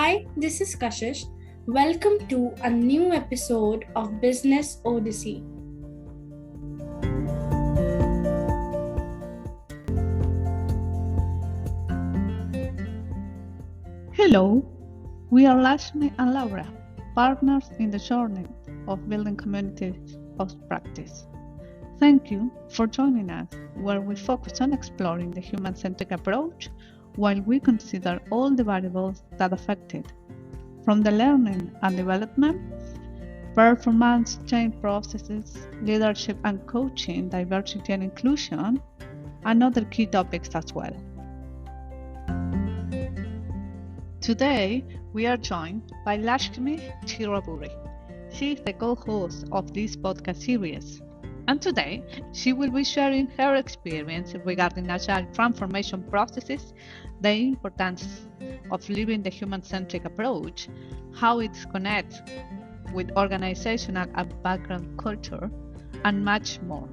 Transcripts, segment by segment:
Hi, this is Kashish. Welcome to a new episode of Business Odyssey. Hello, we are Lakshmi and Laura, partners in the journey of building communities of practice. Thank you for joining us, where we focus on exploring the human-centric approach while we consider all the variables that affect it, from the learning and development, performance change processes, leadership and coaching, diversity and inclusion, and other key topics as well. Today, we are joined by Lakshmi Chiraburi. She is the co-host of this podcast series. And today, she will be sharing her experience regarding agile transformation processes, the importance of living the human-centric approach, how it connects with organizational and background culture, and much more.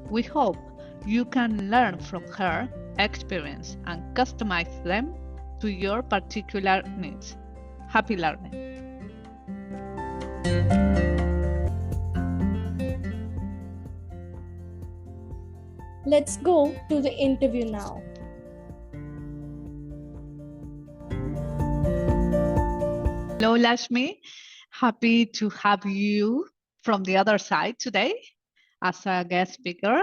We hope you can learn from her experience and customize them to your particular needs. Happy learning. Let's go to the interview now. Hello, Lakshmi. Happy to have you from the other side today as a guest speaker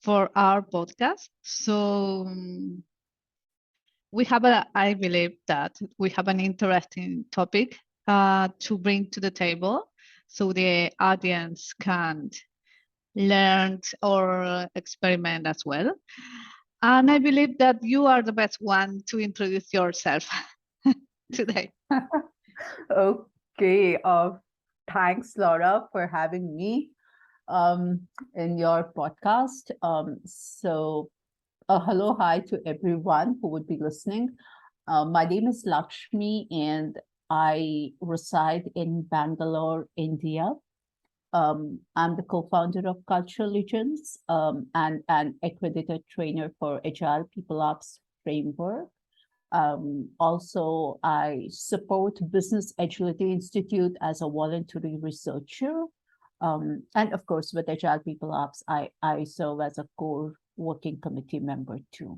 for our podcast. So I believe that we have an interesting topic to bring to the table so the audience can learn or experiment as well. And I believe that you are the best one to introduce yourself today. Okay. Thanks, Laura, for having me in your podcast. Hello, hi to everyone who would be listening. My name is Lakshmi, and I reside in Bangalore, India. I'm the co-founder of Culturelligence and an accredited trainer for Agile PeopleOps Framework. Also, I support Business Agility Institute as a voluntary researcher. And of course, with Agile PeopleOps, I serve as a core working committee member too.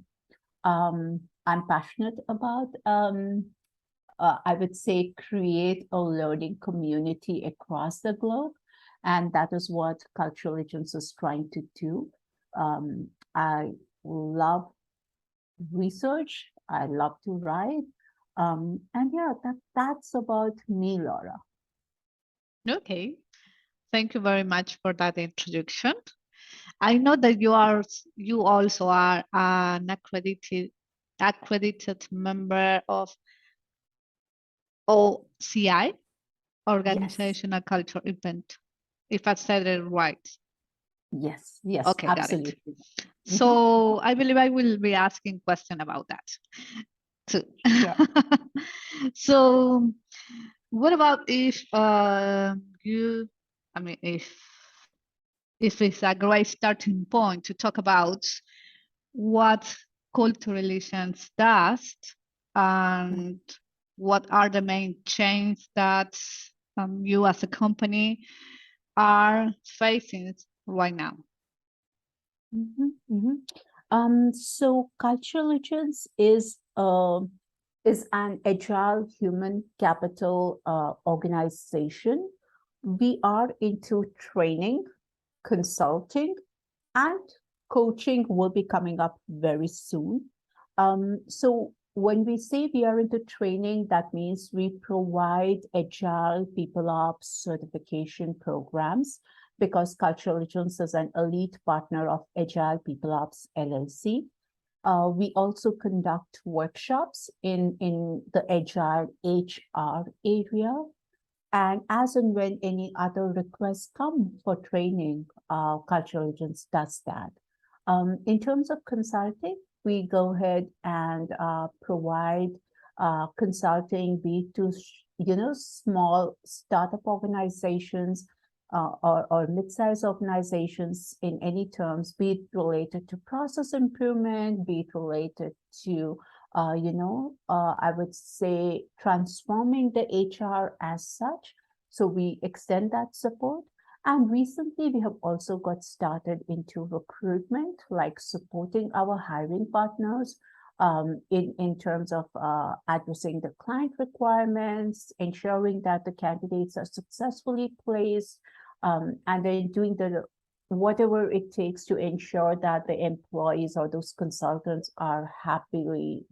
I'm passionate about, I would say, create a learning community across the globe. And that is what Culturelligence is trying to do. I love research. I love to write. And yeah, that's about me, Laura. Okay. Thank you very much for that introduction. I know that you also are an accredited member of OCI, Organizational Culture Event, if I said it right. Yes, okay, absolutely. Got it. So I believe I will be asking question about that too. Yeah. So what about if if it's a great starting point to talk about what Culturelligence does and what are the main changes that you as a company are facing right now? So Culturelligence is an agile human capital organization. We are into training, consulting, and coaching will be coming up very soon. So when we say we are into training, that means we provide Agile PeopleOps certification programs, because Culturelligence is an elite partner of Agile PeopleOps LLC. We also conduct workshops in the Agile HR area. And as and when any other requests come for training, Culturelligence does that. In terms of consulting, we go ahead and provide consulting, be it to small startup organizations or mid-sized organizations in any terms, be it related to process improvement, be it related to I would say transforming the HR as such. So we extend that support. And recently, we have also got started into recruitment, like supporting our hiring partners in terms of addressing the client requirements, ensuring that the candidates are successfully placed, and then doing the whatever it takes to ensure that the employees or those consultants are happily,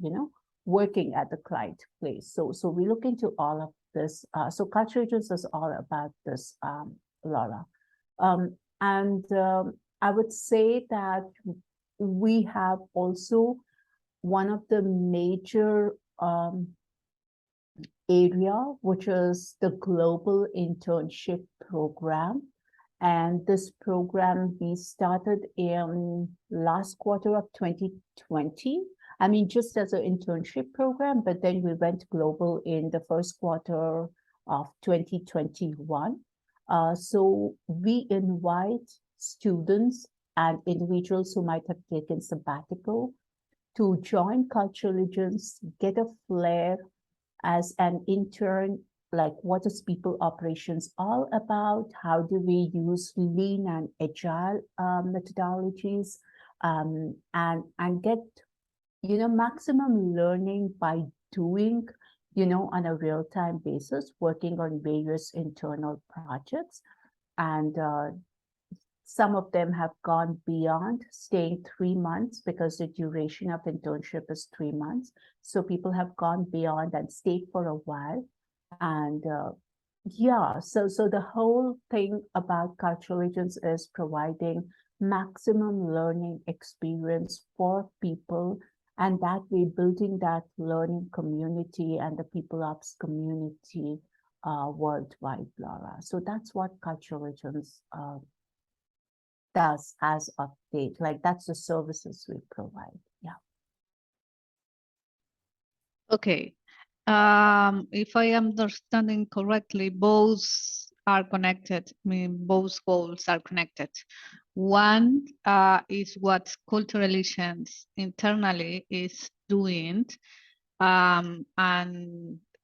working at the client place. So we look into all of this. So Culturelligence is all about this, Laura. And I would say that we have also one of the major area, which is the global internship program. And this program we started in last quarter of 2020. I mean, just as an internship program, but then we went global in the first quarter of 2021. So we invite students and individuals who might have taken sabbatical to join Culturelligence, get a flair as an intern, like what is people operations all about? How do we use lean and agile methodologies, and get maximum learning by doing, on a real-time basis, working on various internal projects. And some of them have gone beyond staying 3 months because the duration of internship is 3 months. So people have gone beyond and stayed for a while. And so the whole thing about Culturelligence is providing maximum learning experience for people, and that way building that learning community and the PeopleOps community worldwide, Laura. So that's what Culturelligence does as of date. Like that's the services we provide. Yeah. Okay. If I am understanding correctly, both are connected. I mean, both goals are connected. One is what Culturelligence internally is doing, and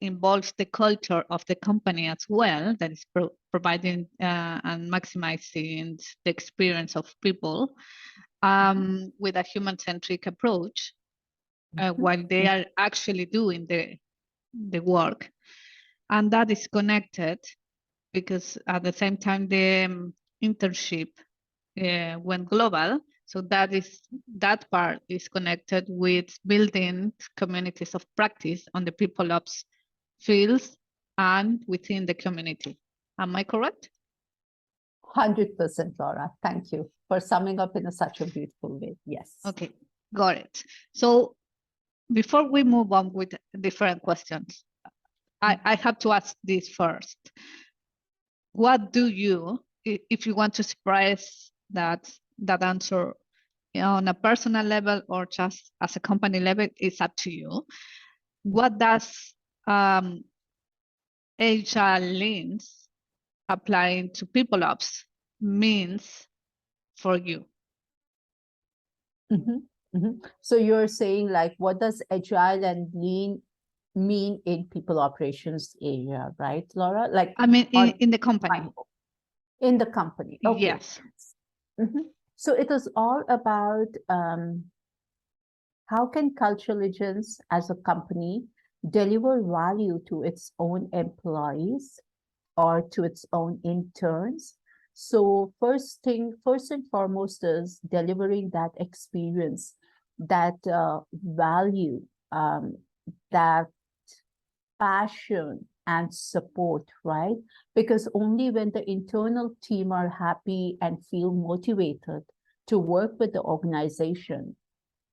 involves the culture of the company as well, that is providing and maximizing the experience of people with a human-centric approach, while they are actually doing the work. And that is connected because at the same time the internship went global. So that part is connected with building communities of practice on the PeopleOps fields and within the community. Am I correct? 100%, Laura. Thank you for summing up in such a beautiful way. Yes. Okay, got it. So before we move on with different questions, I have to ask this first. What do you, if you want to express that answer on a personal level or just as a company level, it's up to you. What does Agile Leans applying to PeopleOps means for you? So you're saying, like, what does Agile and Lean mean in people operations area, right, Laura? Like, I mean, in the company. In the company. Okay. Yes. So it is all about how can Culturelligence as a company deliver value to its own employees or to its own interns. So first and foremost is delivering that experience, that value, that passion and support, right? Because only when the internal team are happy and feel motivated to work with the organization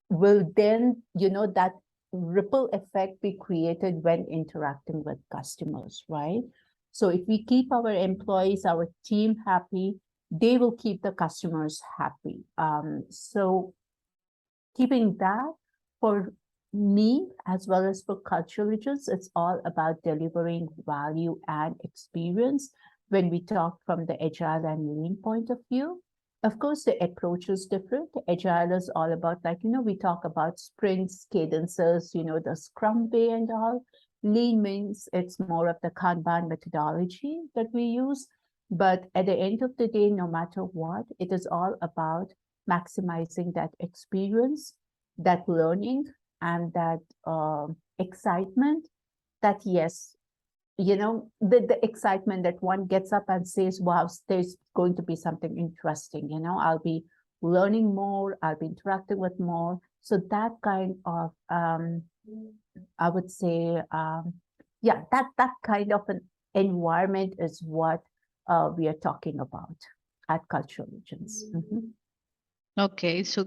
will then, that ripple effect be created when interacting with customers, right? So if we keep our employees, our team happy, they will keep the customers happy. So keeping that, for me, as well as for Culturelligence, it's all about delivering value and experience when we talk from the Agile and Lean point of view. Of course, the approach is different. Agile is all about, like, we talk about sprints, cadences, the Scrum way and all. Lean means it's more of the Kanban methodology that we use. But at the end of the day, no matter what, it is all about maximizing that experience, that learning, and that excitement that, yes, the excitement that one gets up and says, wow, there's going to be something interesting, I'll be learning more, I'll be interacting with more. So that kind of, I would say, yeah, that kind of an environment is what we are talking about at Culturelligence. Okay, so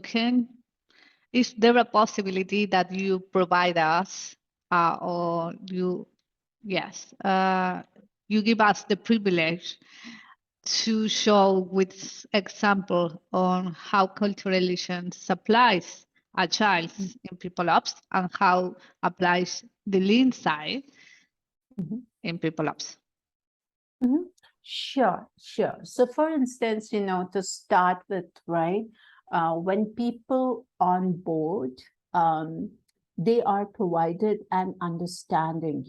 is there a possibility that you provide us or you give us the privilege to show with example on how Culturelligence applies Agile in PeopleOps and how applies the lean side in PeopleOps? Sure. So for instance, to start with, right, when people on board, they are provided an understanding,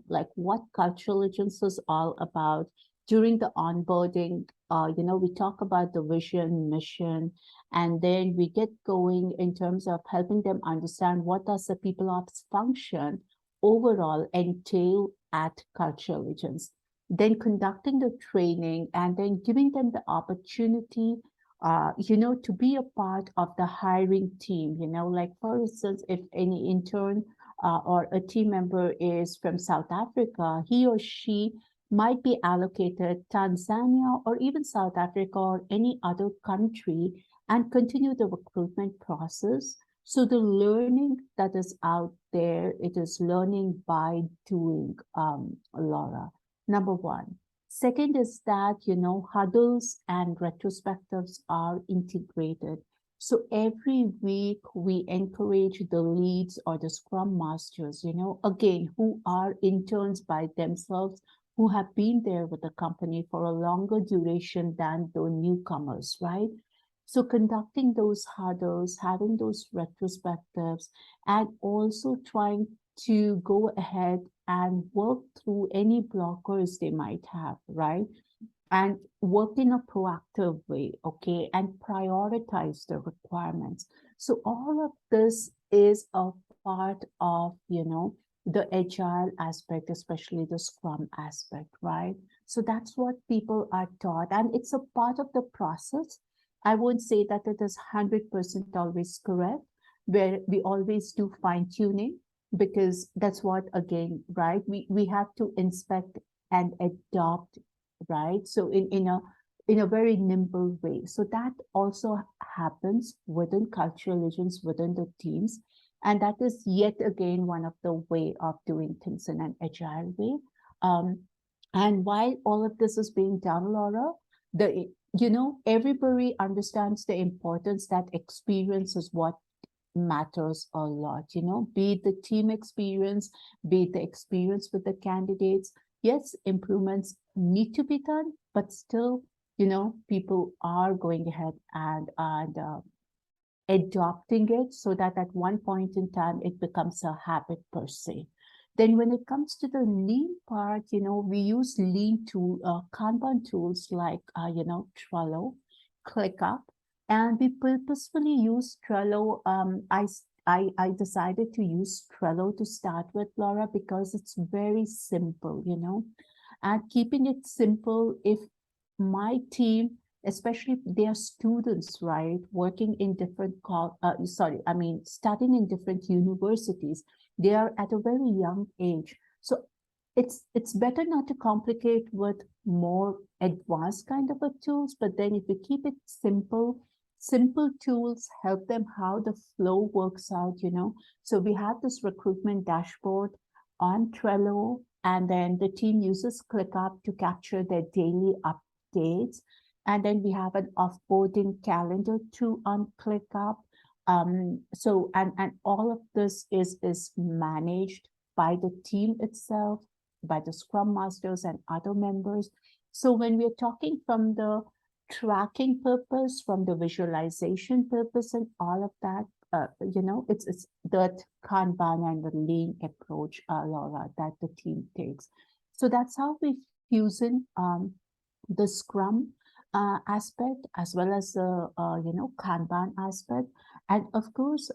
like what Culturelligence is all about. During the onboarding, we talk about the vision, mission, and then we get going in terms of helping them understand what does the PeopleOps function overall entail at Culturelligence. Then conducting the training and then giving them the opportunity, to be a part of the hiring team, like for instance, if any intern or a team member is from South Africa, he or she might be allocated Tanzania or even South Africa or any other country and continue the recruitment process. So the learning that is out there, it is learning by doing, Laura. Number one. Second is that, huddles and retrospectives are integrated. So every week we encourage the leads or the scrum masters, again, who are interns by themselves, who have been there with the company for a longer duration than the newcomers, right? So conducting those huddles, having those retrospectives, and also trying to go ahead and work through any blockers they might have, right? And work in a proactive way, okay? And prioritize the requirements. So all of this is a part of, the agile aspect, especially the Scrum aspect, right? So that's what people are taught. And it's a part of the process. I won't say that it is 100% always correct, where we always do fine tuning, because that's what, again, right, we have to inspect and adopt, right? So in a very nimble way. So that also happens within Culturelligence, within the teams, and that is yet again one of the way of doing things in an agile way. And while all of this is being done, Laura, everybody understands the importance that experience is what matters a lot, be it the team experience, be it the experience with the candidates. Yes, improvements need to be done, but still, people are going ahead and adopting it so that at one point in time, it becomes a habit per se. Then when it comes to the lean part, we use lean Kanban tools like, Trello, ClickUp, and we purposefully use Trello. I decided to use Trello to start with, Laura, because it's very simple, and keeping it simple, if my team, especially they are students, right, working in different, studying in different universities, they are at a very young age. So it's better not to complicate with more advanced kind of a tools, but then if we keep it simple tools help them how the flow works out, So we have this recruitment dashboard on Trello, and then the team uses ClickUp to capture their daily updates. And then we have an offboarding calendar too on ClickUp. So, and all of this is managed by the team itself, by the Scrum Masters and other members. So when we're talking from the tracking purpose, from the visualization purpose, and all of that. It's that Kanban and the lean approach, Laura, that the team takes. So that's how we fusion the Scrum aspect as well as the Kanban aspect, and of course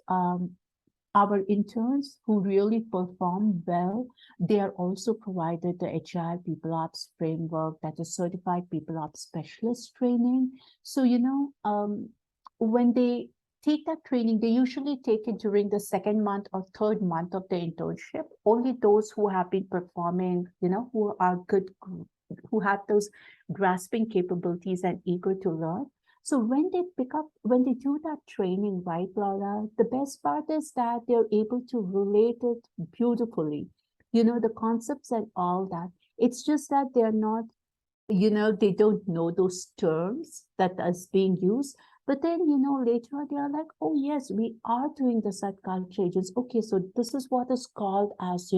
our interns who really perform well, they are also provided the Agile PeopleOps framework, that is certified PeopleOps specialist training. So, when they take that training, they usually take it during the second month or third month of the internship. Only those who have been performing, who are good, who have those grasping capabilities and eager to learn. So when they do that training, right, Laura, the best part is that they're able to relate it beautifully, the concepts and all that. It's just that they're not, they don't know those terms that is being used. But then, later they are like, oh, yes, we are doing this at Culturelligence. Okay, so this is what is called as,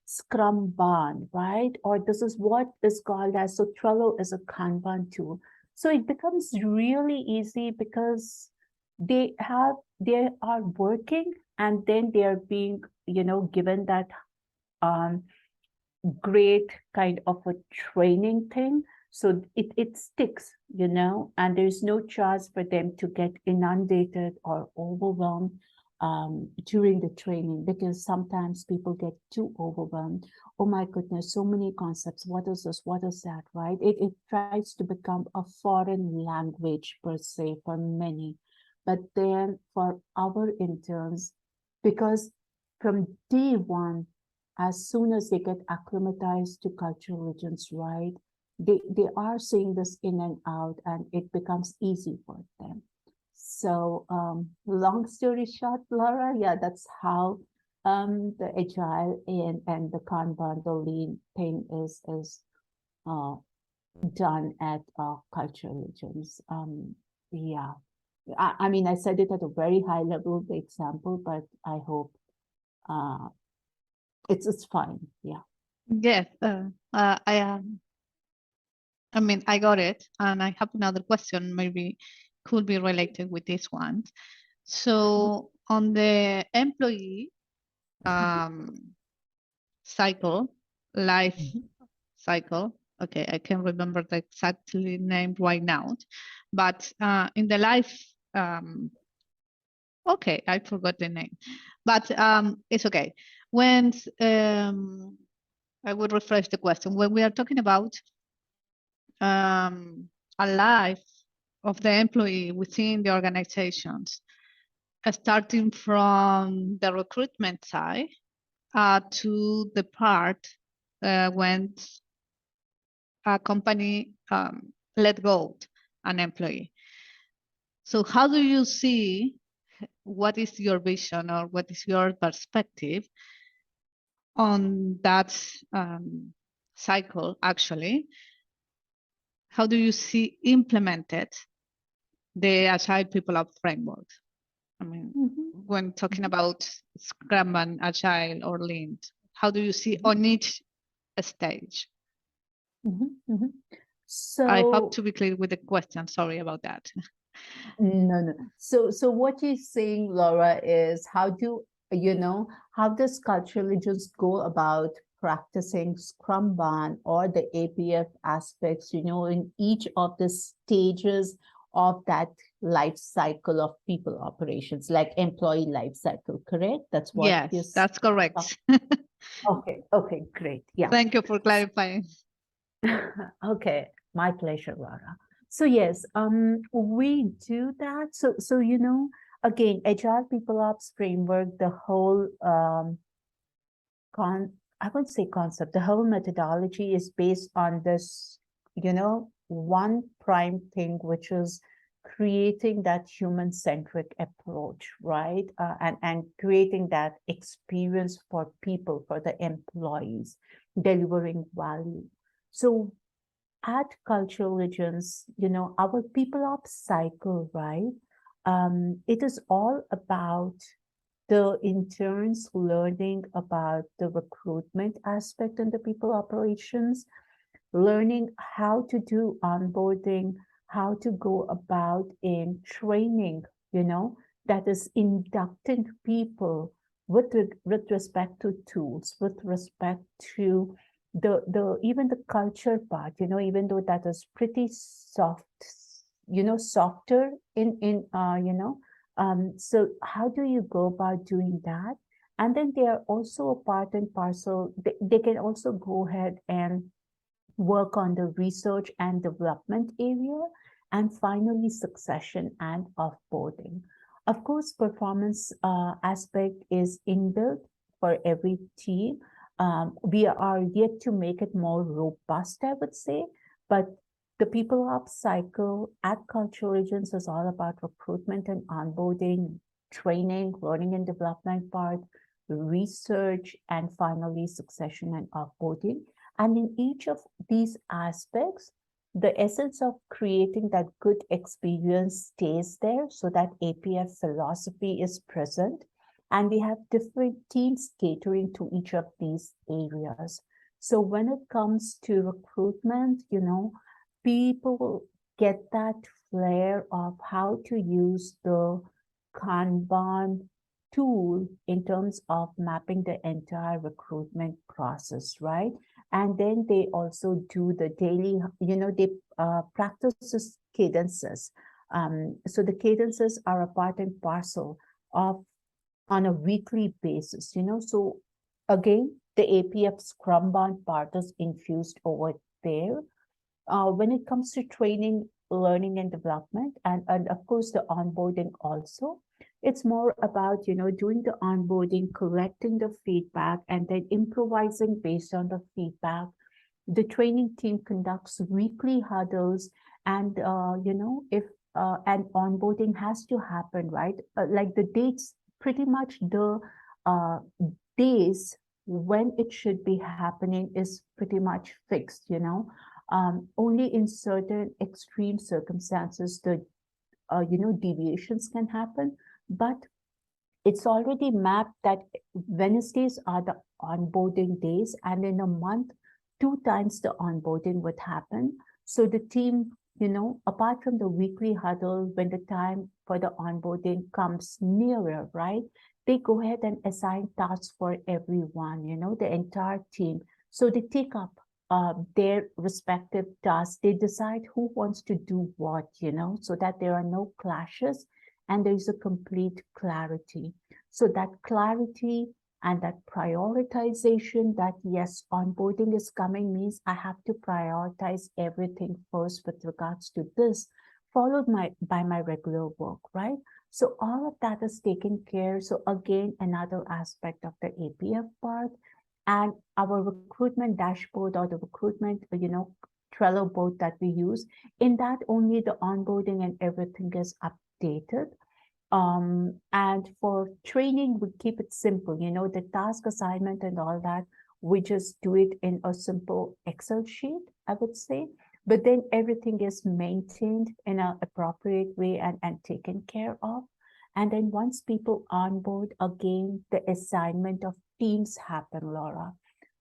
Scrum Ban, right? Or this is what is called as, so Trello is a Kanban tool. So it becomes really easy because they are working, and then they are being, given that great kind of a training thing. So it sticks, and there's no chance for them to get inundated or overwhelmed during the training, because sometimes people get too overwhelmed. Oh my goodness, so many concepts. What is this? What is that? Right? It tries to become a foreign language per se for many. But then for our interns, because from day one, as soon as they get acclimatized to Culturelligence, right, they are seeing this in and out, and it becomes easy for them. So long story short, Laura, yeah, that's how the Agile and the Kanban, the lean thing is done at Culturelligence. Yeah, I mean, I said it at a very high level, the example, but I hope it's fine. Yeah. Yes, I mean, I got it. And I have another question, maybe could be related with this one. So on the employee cycle, life cycle, okay, I can't remember the exactly name right now, but in the life, okay, I forgot the name, but it's okay. When I would refresh the question, when we are talking about a life of the employee within the organizations, starting from the recruitment side to the part when a company let go an employee. So how do you see, what is your vision or what is your perspective on that cycle actually? How do you see implemented the Agile PeopleOps Framework? I mean, when talking about Scrum and Agile or Lean, how do you see on each stage? So I hope to be clear with the question. Sorry about that. No. So what you're saying, Laura, is how does Culturelligence go about practicing Scrum Ban or the APF aspects, in each of the stages of that life cycle of people operations, like employee life cycle, correct? That's what yes, that's correct. Okay, great. Yeah. Thank you for clarifying. Okay, my pleasure, Laura. So yes, we do that. So again, Agile PeopleOps Framework, the whole I would say concept, the whole methodology is based on this, one prime thing, which is creating that human-centric approach, right? And creating that experience for people, for the employees, delivering value. So at Culturelligence, our PeopleOps cycle, right? It is all about the interns learning about the recruitment aspect in the people operations, learning how to do onboarding, how to go about in training, that is inducting people with respect to tools, with respect to the even the culture part, even though that is pretty soft, softer so how do you go about doing that? And then they are also a part and parcel. They can also go ahead and work on the research and development area, and finally succession and offboarding. Of course, performance aspect is inbuilt for every team. We are yet to make it more robust, I would say, but the people ops cycle at Culturelligence is all about recruitment and onboarding, training, learning and development part, research, and finally succession and offboarding. And in each of these aspects, the essence of creating that good experience stays there so that APF philosophy is present. And we have different teams catering to each of these areas. So when it comes to recruitment, people get that flair of how to use the Kanban tool in terms of mapping the entire recruitment process, right? And then they also do the daily, they practice cadences. So the cadences are a part and parcel of on a weekly basis, So again, the APF Scrumban part is infused over there. When it comes to training, learning and development, and of course the onboarding also, it's more about, doing the onboarding, collecting the feedback, and then improvising based on the feedback. The training team conducts weekly huddles, and, if an onboarding has to happen, right? Like the dates, pretty much the days when it should be happening is pretty much fixed, only in certain extreme circumstances, the deviations can happen, but it's already mapped that Wednesdays are the onboarding days, and in a month, 2 times the onboarding would happen. So the team, apart from the weekly huddle, when the time for the onboarding comes nearer, right, they go ahead and assign tasks for everyone, the entire team. So they take up their respective tasks. They decide who wants to do what, so that there are no clashes and there is a complete clarity. So that clarity and that prioritization that, yes, onboarding is coming means I have to prioritize everything first with regards to this, followed by my regular work, right? So all of that is taken care. So again, another aspect of the APF part. And our recruitment dashboard or the recruitment, Trello board that we use, in that only the onboarding and everything is updated. And for training, we keep it simple, the task assignment and all that, we just do it in a simple Excel sheet, I would say. But then everything is maintained in an appropriate way and taken care of. And then once people onboard, again, the assignment of teams happen, Laura.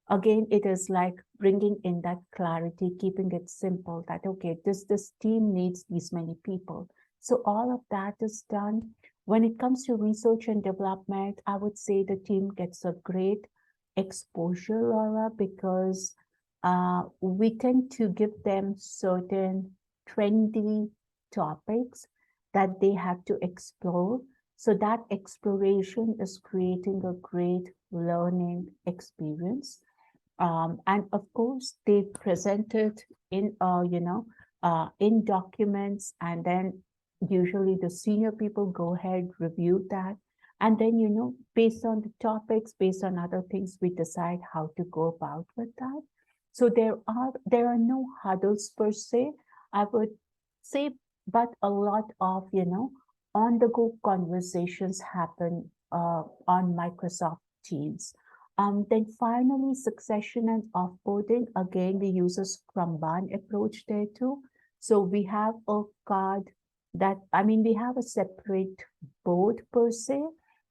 Again, it is like bringing in that clarity, keeping it simple that, okay, this team needs these many people. So all of that is done. When it comes to research and development, I would say the team gets a great exposure, Laura, because we tend to give them certain trendy topics that they have to explore. So that exploration is creating a great learning experience. And of course, they present it in, in documents, and then usually the senior people go ahead, review that. And then, based on the topics, based on other things, we decide how to go about with that. So there are no huddles per se, I would say, but a lot of, on-the-go conversations happen on Microsoft Teams. Then finally, succession and offboarding. Again, we use a Scrumban approach there too. So we have a card we have a separate board per se,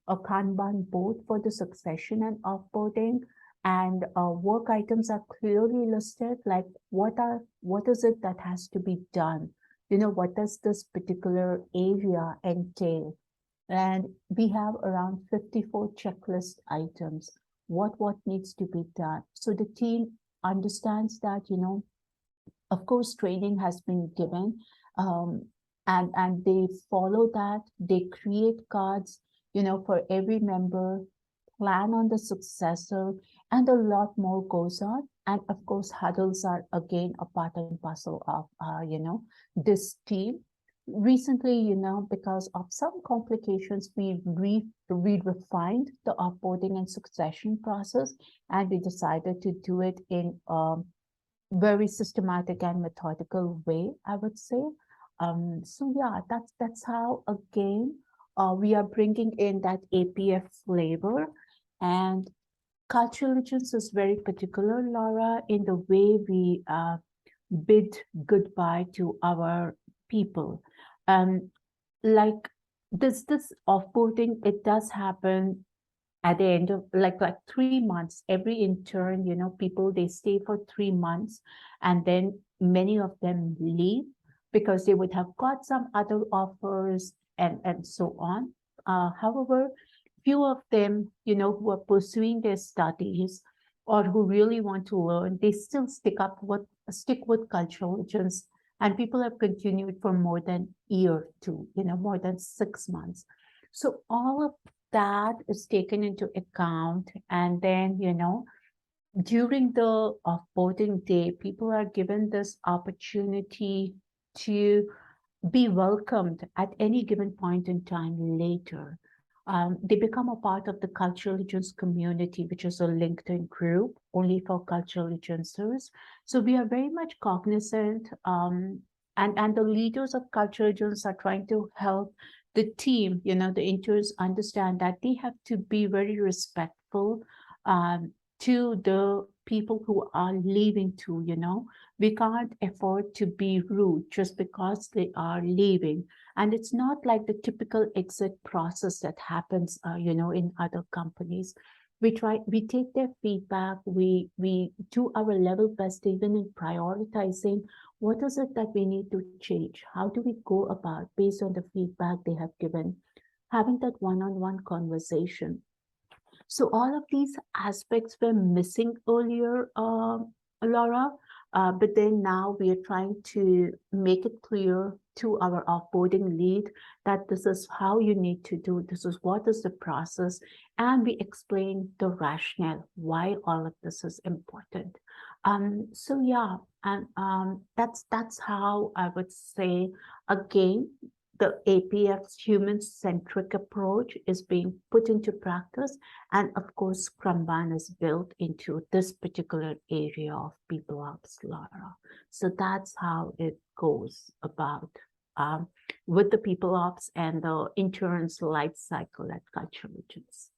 a Kanban board for the succession and offboarding, and work items are clearly listed, like what is it that has to be done, what does this particular area entail? And we have around 54 checklist items. What needs to be done? So the team understands that, of course, training has been given, and they follow that. They create cards, for every member, plan on the successor, and a lot more goes on. And of course, huddles are again a part and parcel of, this team. Recently, because of some complications, we refined the offboarding and succession process, and we decided to do it in very systematic and methodical way, I would say. So yeah, that's how again we are bringing in that APF flavor. And Culturelligence is very particular, Laura, in the way we bid goodbye to our people. Like this offboarding, it does happen at the end of like 3 months. Every intern, people, they stay for 3 months, and then many of them leave because they would have got some other offers and so on. However, few of them, who are pursuing their studies or who really want to learn, they still stick with Culturelligence, and people have continued for more than a year to, more than 6 months. So all of that is taken into account, and then, during the offboarding day, people are given this opportunity to be welcomed at any given point in time later. They become a part of the Culturelligence community, which is a LinkedIn group only for Culturelligencers. So we are very much cognizant, and the leaders of Culturelligence are trying to help the team, the interns, understand that they have to be very respectful to the people who are leaving too. We can't afford to be rude just because they are leaving. And it's not like the typical exit process that happens, in other companies. We take their feedback, we do our level best, even in prioritizing what is it that we need to change? How do we go about, based on the feedback they have given, having that one-on-one conversation? So all of these aspects were missing earlier, Laura, but then now we are trying to make it clear to our offboarding lead that this is how you need to do, this is what is the process, and we explain the rationale why all of this is important. So yeah, and that's how I would say, again, the APF's human-centric approach is being put into practice. And of course, Kanban is built into this particular area of PeopleOps, Laura. So that's how it goes about with the PeopleOps and the intern's life cycle at Culturelligence.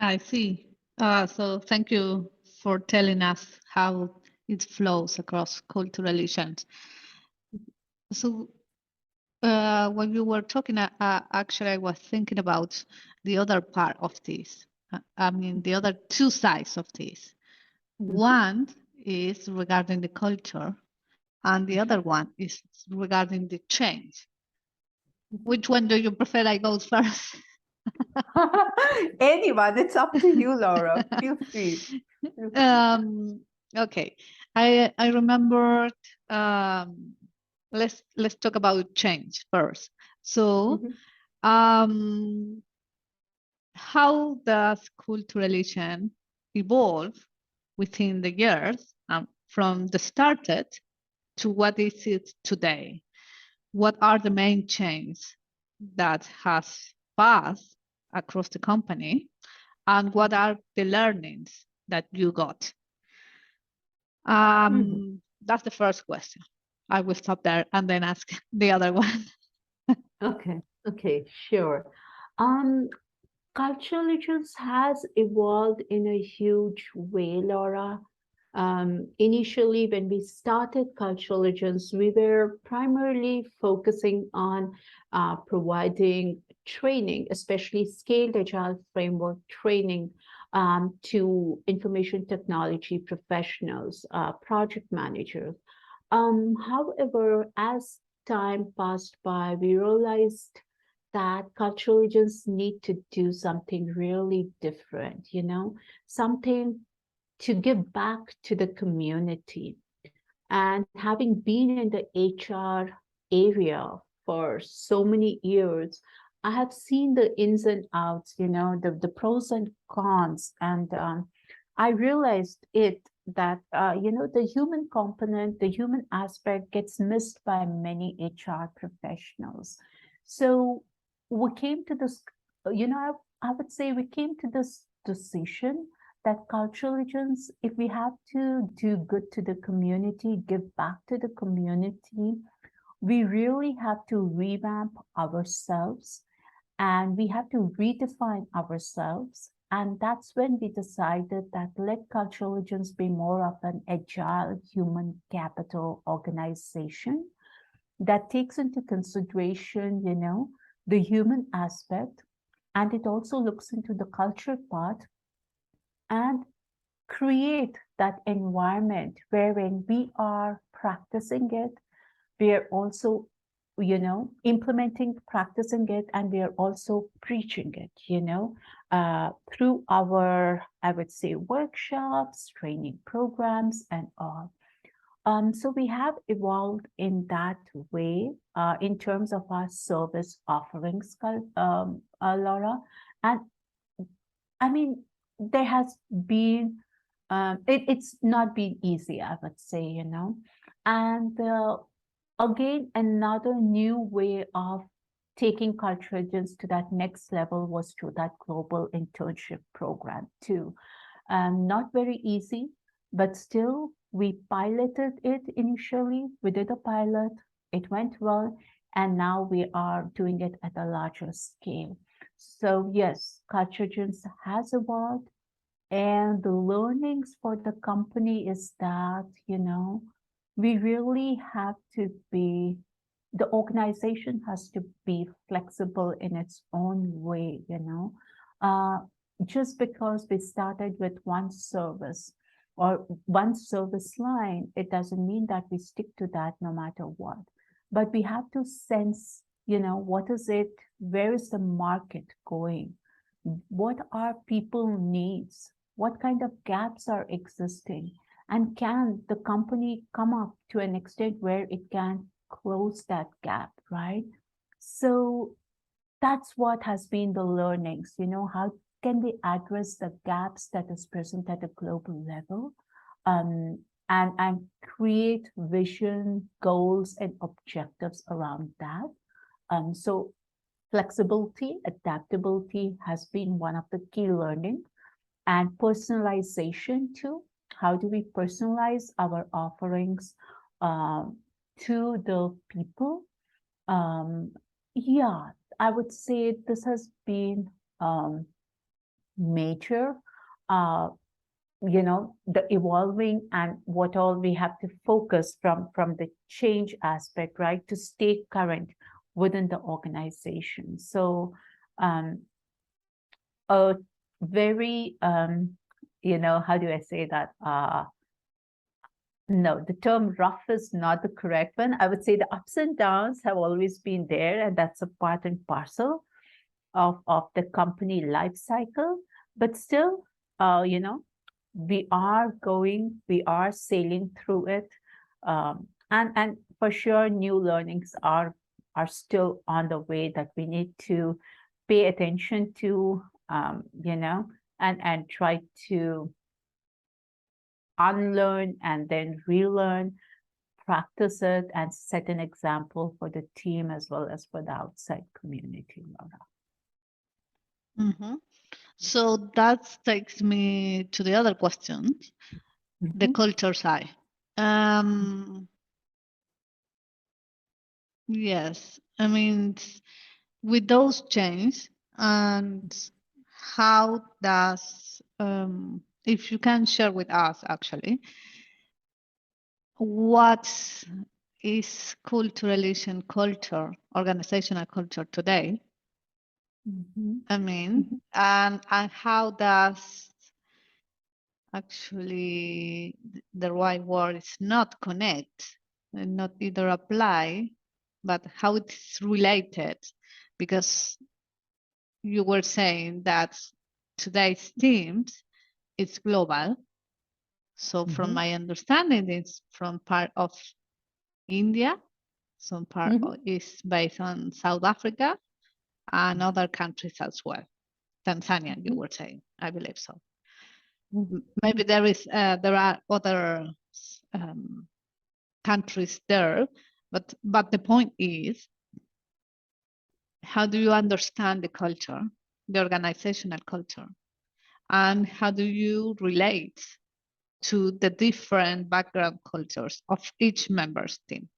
I see. So thank you for telling us how it flows across Culturelligence. So when you were talking, actually, I was thinking about the other part of this. I mean, the other two sides of this. Mm-hmm. One is regarding the culture, and the other one is regarding the change. Which one do you prefer I go first? Anyone, it's up to you, Laura. Feel free. Okay, I remembered. Let's talk about change first. So, how does Culturelligence evolve within the years from the started to what is it today? What are the main changes that has passed across the company, and what are the learnings that you got? That's the first question. I will stop there and then ask the other one. Okay, sure. Culturelligence has evolved in a huge way, Laura. Initially, when we started Culturelligence, we were primarily focusing on providing training, especially scaled Agile framework training, to information technology professionals, project managers. However, as time passed by, we realized that cultural agents need to do something really different, something to give back to the community. And having been in the HR area for so many years, I have seen the ins and outs, the pros and cons. And I realized that, the human component, the human aspect gets missed by many HR professionals. So we came to this, I would say we came to this decision that cultural agents, if we have to do good to the community, give back to the community, we really have to revamp ourselves and we have to redefine ourselves. And that's when we decided that let cultural agents be more of an agile human capital organization that takes into consideration, the human aspect, and it also looks into the culture part and create that environment wherein we are practicing it. We are also, implementing, practicing it, and we are also preaching it, through our, I would say, workshops, training programs, and all. So we have evolved in that way in terms of our service offerings, Laura. And I mean, there has been, it's not been easy, I would say, And again, another new way of taking cultural agents to that next level was through that global internship program too. Not very easy, but still we piloted it initially. We did a pilot, it went well, and now we are doing it at a larger scale. So yes, cultural agents has evolved, and the learnings for the company is that, we really have to be, the organization has to be flexible in its own way, just because we started with one service or one service line, it doesn't mean that we stick to that no matter what. But we have to sense, what is it, where is the market going? What are people needs? What kind of gaps are existing? And can the company come up to an extent where it can close that gap, right? So that's what has been the learnings, how can we address the gaps that is present at a global level, and create vision, goals, and objectives around that. So flexibility, adaptability has been one of the key learning, and personalization too. How do we personalize our offerings to the people? Yeah, I would say this has been major, the evolving and what all we have to focus from the change aspect, right, to stay current within the organization. So a very, how do I say that? No, the term rough is not the correct one. I would say the ups and downs have always been there, and that's a part and parcel of the company life cycle. But still, we are sailing through it. And for sure, new learnings are still on the way that we need to pay attention to, and try to unlearn and then relearn, practice it, and set an example for the team as well as for the outside community, Laura. Mm-hmm. So that takes me to the other question, the culture side. Yes, I mean, with those changes, and how does, if you can share with us actually, what is culturalization culture, organizational culture today? I mean, and how does actually the right word is not connect and not either apply but how it's related, because you were saying that today's teams is global. So from my understanding, it's from part of India, some part is based on South Africa, and other countries as well. Tanzania, you were saying, I believe so. Maybe there are other countries there, but the point is, how do you understand the culture, the organizational culture, and how do you relate to the different background cultures of each member's team,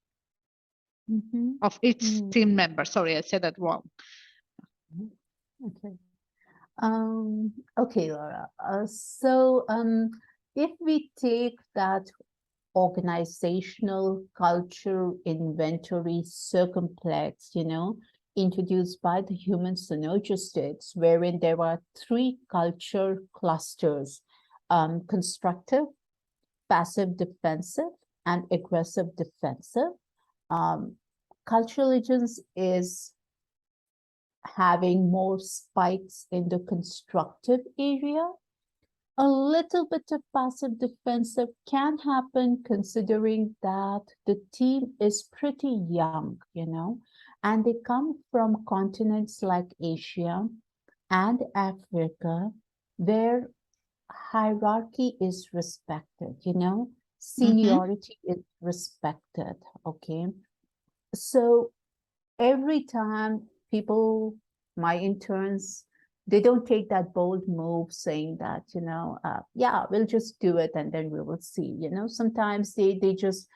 of each team member? Sorry, I said that wrong. Okay. Okay, Laura. So if we take that organizational culture inventory circumplex, introduced by the human synergistics, wherein there are 3 culture clusters: constructive, passive defensive, and aggressive defensive. Culturelligence is having more spikes in the constructive area. A little bit of passive defensive can happen considering that the team is pretty young, and they come from continents like Asia and Africa, where hierarchy is respected, seniority is respected, okay? So every time people, my interns, they don't take that bold move saying that, yeah, we'll just do it and then we will see, sometimes they just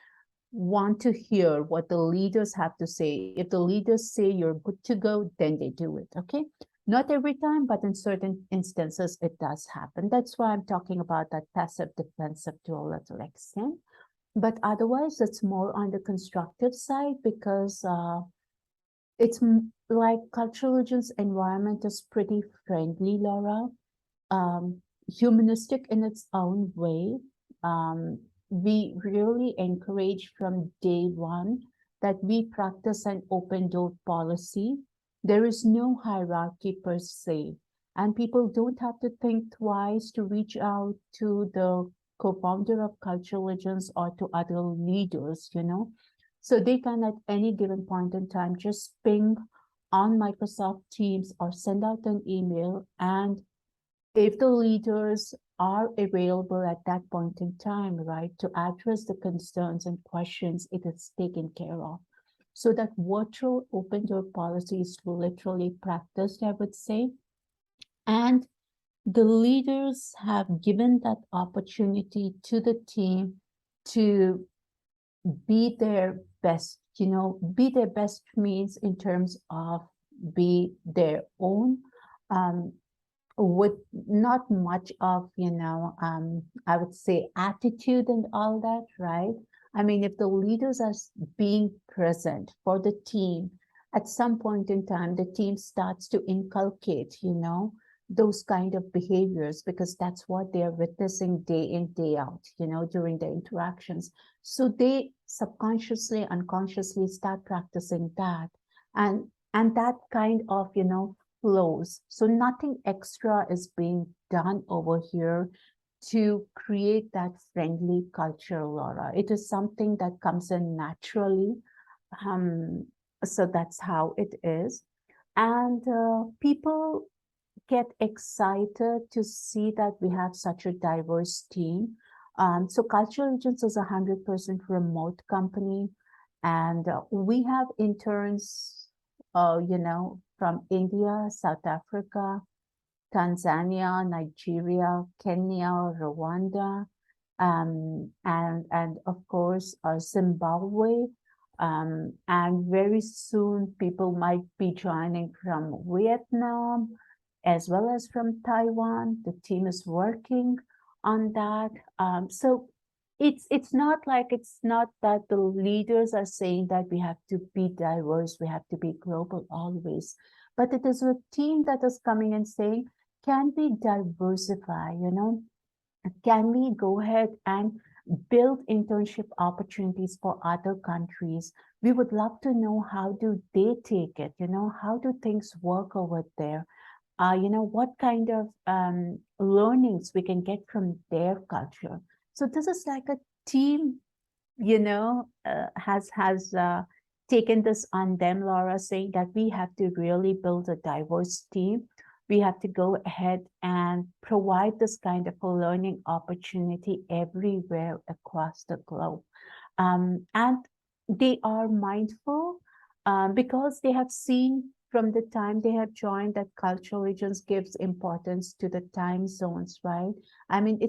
want to hear what the leaders have to say. If the leaders say you're good to go, then they do it, okay? Not every time, but in certain instances, it does happen. That's why I'm talking about that passive defensive to a little extent. But otherwise, it's more on the constructive side because it's like Culturelligence environment is pretty friendly, Laura, humanistic in its own way. We really encourage from day one that we practice an open door policy. There is no hierarchy per se, and people don't have to think twice to reach out to the co-founder of Culturelligence or to other leaders, So they can at any given point in time just ping on Microsoft Teams or send out an email, and if the leaders are available at that point in time, right, to address the concerns and questions, it is taken care of. So that virtual open door policy is literally practiced, I would say. And the leaders have given that opportunity to the team to be their best, be their best means in terms of be their own, with not much of, I would say attitude and all that, right? I mean, if the leaders are being present for the team, at some point in time, the team starts to inculcate, those kind of behaviors because that's what they're witnessing day in, day out, during the interactions. So they subconsciously, unconsciously start practicing that. And that kind of, flows. So nothing extra is being done over here to create that friendly culture, Laura. It is something that comes in naturally. So that's how it is. And people get excited to see that we have such a diverse team. So Culturelligence is 100% remote company, and we have interns, from India, South Africa, Tanzania, Nigeria, Kenya, Rwanda, and of course Zimbabwe. And very soon people might be joining from Vietnam, as well as from Taiwan. The team is working on that. So it's not that the leaders are saying that we have to be diverse, we have to be global always, but it is a team that is coming and saying, can we diversify, can we go ahead and build internship opportunities for other countries. We would love to know how do they take it, how do things work over there? What kind of learnings we can get from their culture. So this is like a team, has taken this on them, Laura, saying that we have to really build a diverse team. We have to go ahead and provide this kind of a learning opportunity everywhere across the globe. And they are mindful because they have seen from the time they have joined that Culturelligence gives importance to the time zones, right? I mean,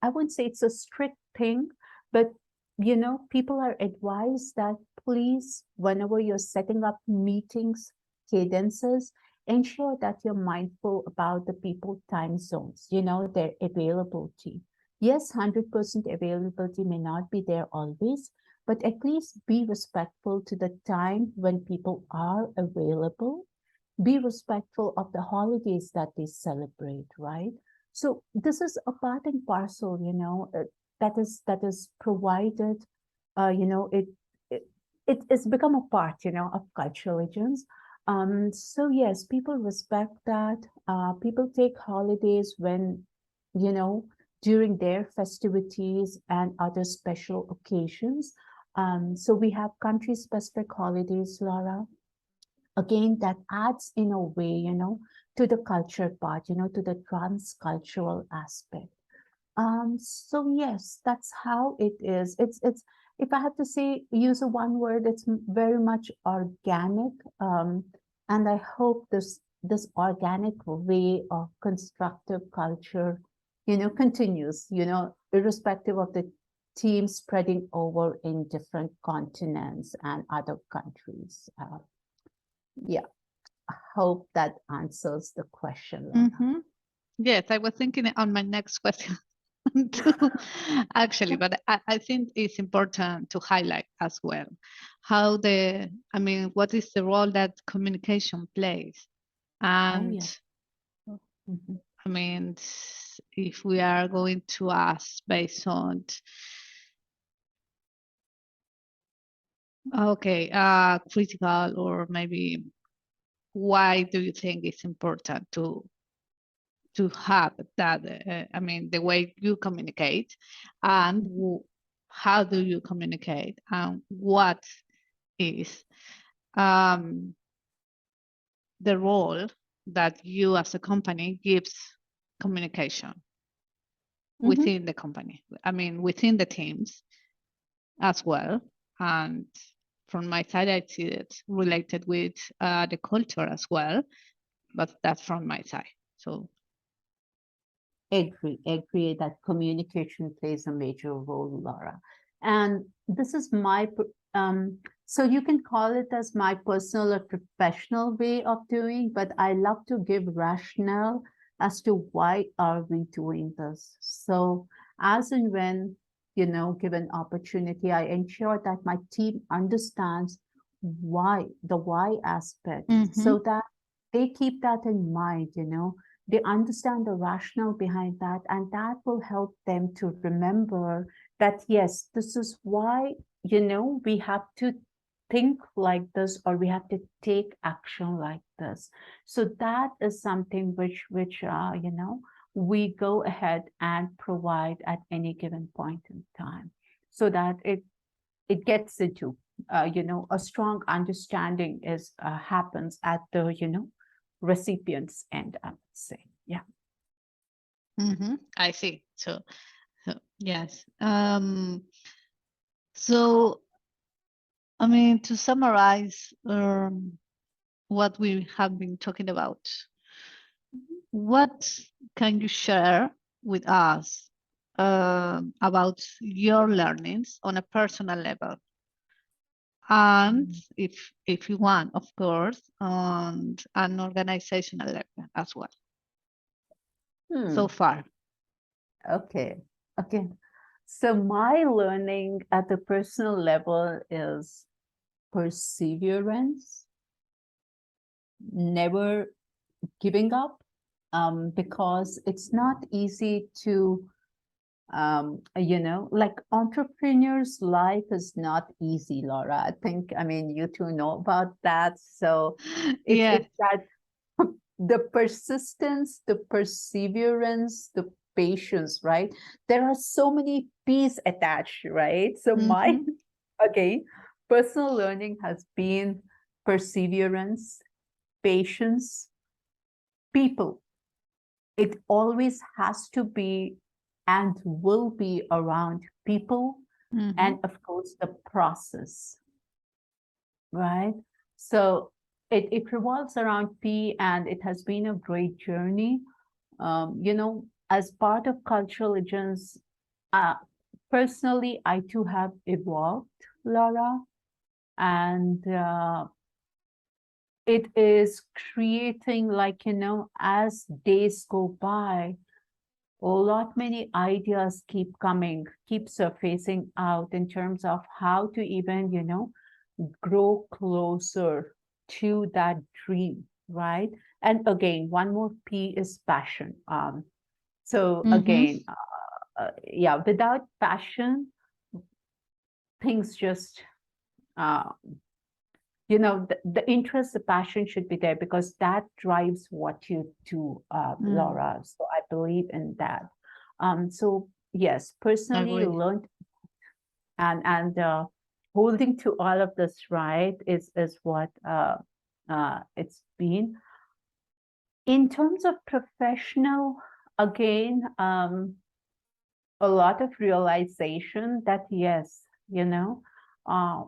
I wouldn't say it's a strict thing, but people are advised that please, whenever you're setting up meetings, cadences, ensure that you're mindful about the people time zones, their availability. Yes, 100% availability may not be there always, but at least be respectful to the time when people are available. Be respectful of the holidays that they celebrate, right? So this is a part and parcel, that is provided. It it's become a part, of Culturelligence. So yes, people respect that. People take holidays when, during their festivities and other special occasions. So we have country-specific holidays, Laura. Again, that adds in a way, to the culture part, to the transcultural aspect. So yes, that's how it is. It's if I have to say, use a one word, it's very much organic. And I hope this organic way of constructive culture, continues, irrespective of the team spreading over in different continents and other countries. Yeah, I hope that answers the question. Mm-hmm. Yes, I was thinking on my next question too, actually, but I think it's important to highlight as well how what is the role that communication plays. And I mean, if we are going to ask based on, okay, critical, or maybe why do you think it's important to have that, the way you communicate, and how do you communicate, and what is the role that you as a company gives communication within the company, within the teams as well. And from my side, I see it related with the culture as well, but that's from my side. So agree that communication plays a major role, Laura. And this is my, so you can call it as my personal or professional way of doing, but I love to give rationale as to why are we doing this. So as and when, given opportunity, I ensure that my team understands why, the why aspect, so that they keep that in mind, they understand the rationale behind that, and that will help them to remember that, yes, this is why, we have to think like this, or we have to take action like this. So that is something which we go ahead and provide at any given point in time, so that it gets into, a strong understanding happens at the, recipient's end, I would say. Yeah. I see. So yes. So to summarize what we have been talking about, what can you share with us about your learnings on a personal level, and if you want, of course, on an organizational level as well, so far? Okay. So my learning at the personal level is perseverance, never giving up, because it's not easy to Like entrepreneurs' life is not easy, Laura. I mean, you two know about that. So Yeah. it's that the persistence, the perseverance, the patience, right? There are so many P's attached, right? So my, Mm-hmm. again, personal learning has been perseverance, patience, people. It always has to be and will be around people Mm-hmm. and, of course, the process, right? So it revolves around P, and it has been a great journey. As part of Culturelligence, uh, personally, I too have evolved, Laura, and it is creating, like, as days go by, a lot many ideas keep coming, keep surfacing out in terms of how to even, grow closer to that dream, right? And again, one more P is passion. So Mm-hmm. again, yeah, without passion, things just, uh, the interest, the passion should be there because that drives what you do, Mm. Laura. So I believe in that. So yes, personally Agree. learned and holding to all of this, right, is what it's been. In terms of professional, again, a lot of realization that yes, uh,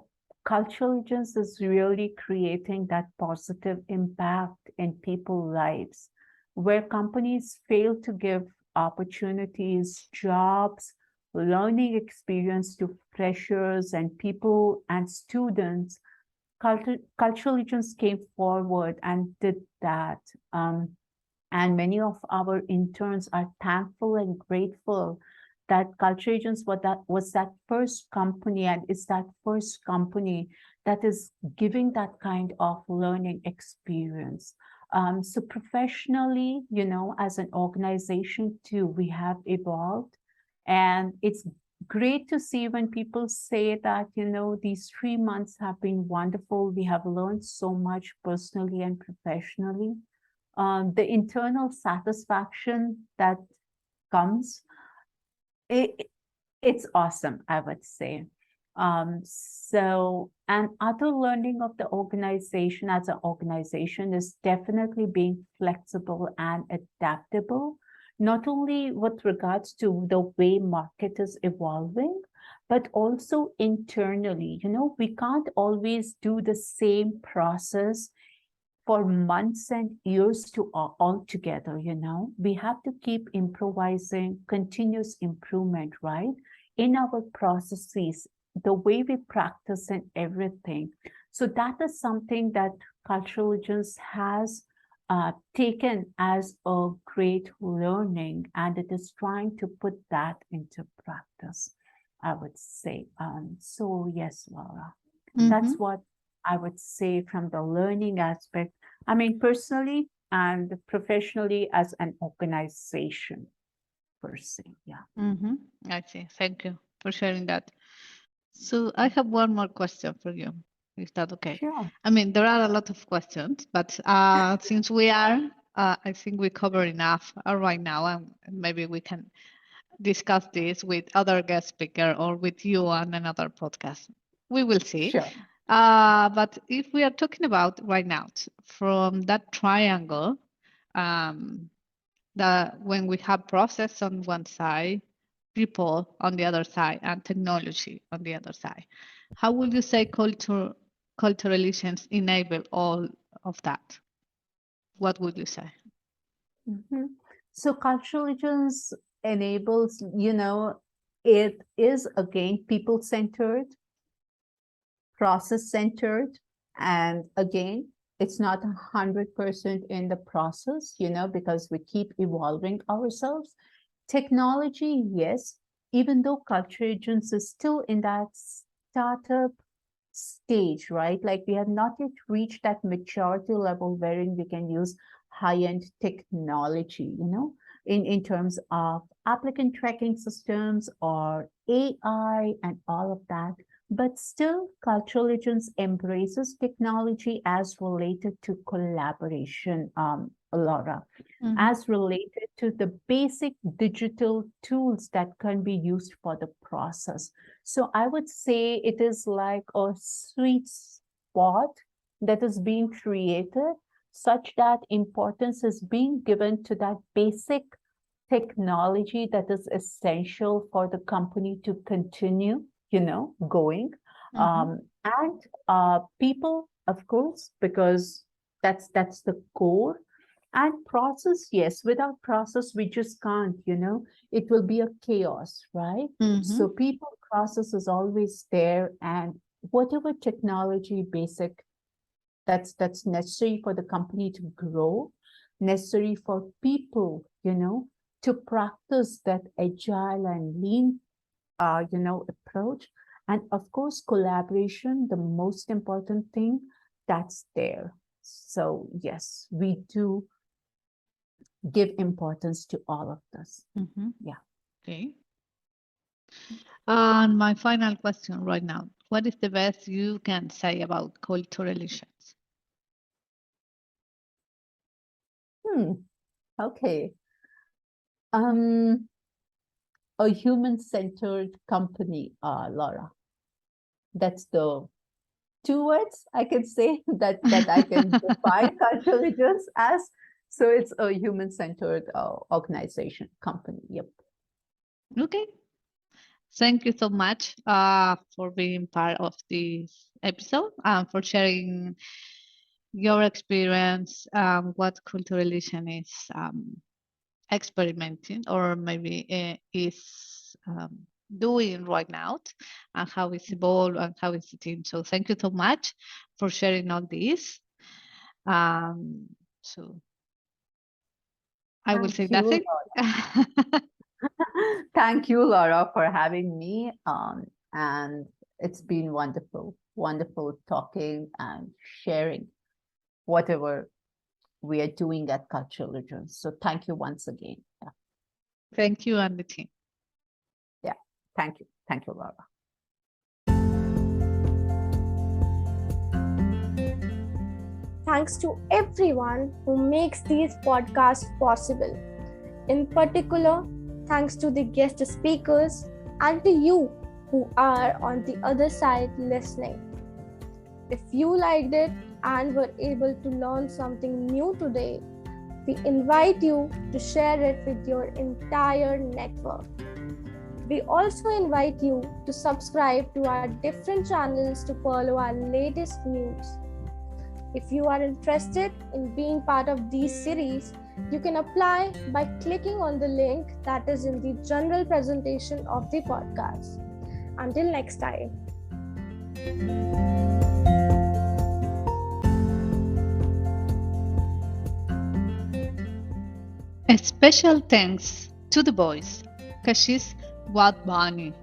cultural agents is really creating that positive impact in people's lives, where companies fail to give opportunities, jobs, learning experience to freshers and people and students. Cultural agents came forward and did that. And many of our interns are thankful and grateful that Culture Agents was that first company, and it's that first company that is giving that kind of learning experience. So professionally, as an organization too, we have evolved, and it's great to see when people say that, these 3 months have been wonderful. We have learned so much personally and professionally. The internal satisfaction that comes, it, it's awesome, I would say. And other learning of the organization as an organization is definitely being flexible and adaptable, not only with regards to the way market is evolving, but also internally. We can't always do the same process for months and years to all together. We have to keep improvising, continuous improvement, right, in our processes, the way we practice and everything. So that is something that Culturelligence has taken as a great learning, and it is trying to put that into practice, I would say. So yes, Laura, Mm-hmm. that's what I would say from the learning aspect. I mean, personally and professionally as an organization per se. Yeah. Mm-hmm. I see. Thank you for sharing that. So I have one more question for you. Is that okay? Sure. I mean, there are a lot of questions, but since we are, I think we cover enough right now, and maybe we can discuss this with other guest speaker or with you on another podcast. We will see. Sure. But if we are talking about right now from that triangle, um, that when we have process on one side, people on the other side, and technology on the other side, how would you say cultural relations enable all of that? What would you say? Mhm. So Culturelligence enables, it is again people centered, process centered, and again, it's not 100% in the process, because we keep evolving ourselves. Technology, yes, even though Culturelligence is still in that startup stage, right? Like we have not yet reached that maturity level wherein we can use high-end technology. in terms of applicant tracking systems or AI and all of that. But still, Culturelligence embraces technology as related to collaboration, Laura, as related to the basic digital tools that can be used for the process. So I would say it is like a sweet spot that is being created such that importance is being given to that basic technology that is essential for the company to continue, going. And people, of course, because that's the core. And process, yes, without process, we just can't, it will be a chaos, right? So people, process is always there, and whatever technology basic that's necessary for the company to grow, necessary for people, to practice that agile and lean, approach. And of course, collaboration, the most important thing, that's there. So yes, we do give importance to all of this. Yeah. Okay. And my final question right now, what is the best you can say about Culturelligence? Okay. A human-centered company, Laura. That's the 2 words I can say that I can define Culturelligence as. So it's a human-centered organization, company. Yep. Okay. Thank you so much for being part of this episode and for sharing your experience, what Culturelligence is experimenting or maybe is doing right now, and how it's evolved and how it's the team. So thank you so much for sharing all this. So I will say that's it. Thank you, Laura, for having me. And it's been wonderful talking and sharing whatever we are doing at Culturelligence. So thank you once again. Yeah. Thank you and the team. Yeah, thank you. Thank you, Laura. Thanks to everyone who makes these podcasts possible. In particular, thanks to the guest speakers and to you who are on the other side listening. If you liked it and were able to learn something new today, we invite you to share it with your entire network. We also invite you to subscribe to our different channels to follow our latest news. If you are interested in being part of these series, you can apply by clicking on the link that is in the general presentation of the podcast. Until next time. A special thanks to the voice, Kashish Wadhwani.